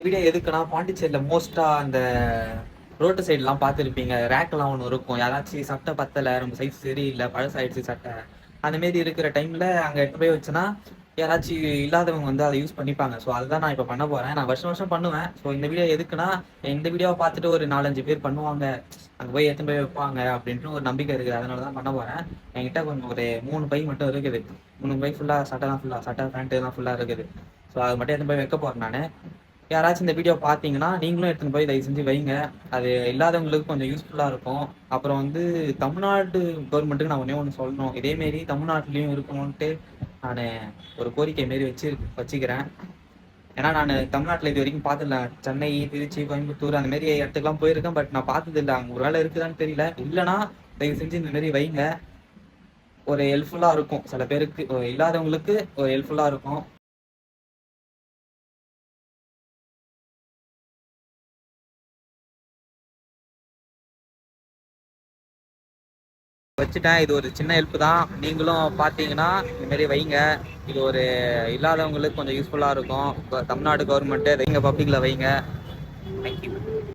Video எதுக்குன்னா, பாண்டிச்சேரியில மோஸ்ட்டா அந்த ரோட்டு சைடுலாம் பார்த்துருப்பீங்க. ரேக்லாம் ஒண்ணு இருக்கும். யாராச்சும் சட்டை பத்தல, நம்ம சைஸ் சரியில்ல, பழசாயிடுச்சு சட்டை. அந்த மாரி இருக்கிற டைம்ல அங்க எடுத்துட்டு போய் வச்சேன்னா, யாராச்சும் இல்லாதவங்க வந்து அத யூஸ் பண்ணிப்பாங்க. ஸோ அதுதான் நான் இப்ப பண்ண போறேன். நான் வருஷம் வருஷம் பண்ணுவேன். ஸோ இந்த வீடியோ எதுக்குன்னா, இந்த வீடியோவ பார்த்துட்டு ஒரு 4, 5 பேர் பண்ணுவாங்க. அங்க போய் எடுத்துட்டு போய் வைப்பாங்க அப்படின்ட்டு ஒரு நம்பிக்கை இருக்குது. அதனால தான் பண்ண போறேன். என்கிட்ட கொஞ்சம் ஒரு 3 பை மட்டும் இருக்குது. 3 பை ஃபுல்லா சட்டை, பேண்ட் ஃபுல்லா இருக்குது. ஸோ அது மட்டும் எடுத்துட்டு போய் வைக்க போறேன் நானு. யாராச்சும் இந்த வீடியோ பார்த்தீங்கன்னா, நீங்களும் எடுத்துன்னு போய் தயவு செஞ்சு வைங்க. அது இல்லாதவங்களுக்கு கொஞ்சம் யூஸ்ஃபுல்லா இருக்கும். அப்புறம் வந்து தமிழ்நாடு கவர்மெண்ட்டுக்கு நான் ஒண்ணே ஒண்ணு சொல்லணும். இதே மாரி தமிழ்நாட்டிலயும் இருக்கணுன்ட்டு நானு ஒரு கோரிக்கை மாரி வச்சுக்கிறேன். ஏன்னா நானு தமிழ்நாட்டுல இதுவரைக்கும் பார்த்ததில்ல. சென்னை, திருச்சி, கோயம்புத்தூர் அந்த மாரி இடத்துக்குலாம் போயிருக்கேன். பட் நான் பார்த்ததில்ல. அங்க ஒரு வேளை இருக்குதான்னு தெரியல. இல்லன்னா தயவு செஞ்சு இந்த மாரி வைங்க. ஒரு ஹெல்ப்ஃபுல்லா இருக்கும். சில பேருக்கு இல்லாதவங்களுக்கு ஒரு ஹெல்ப்ஃபுல்லா இருக்கும். வச்சுட்டேன். இது ஒரு சின்ன ஹெல்ப் தான். நீங்களும் பார்த்தீங்கன்னா இந்த மாதிரி வைங்க. இது ஒரு இல்லாதவங்களுக்கு கொஞ்சம் யூஸ்ஃபுல்லாக இருக்கும். இப்போ தமிழ்நாடு கவர்மெண்ட்டு வைங்க, பப்ளிக்கில் வைங்க. தேங்க்யூ.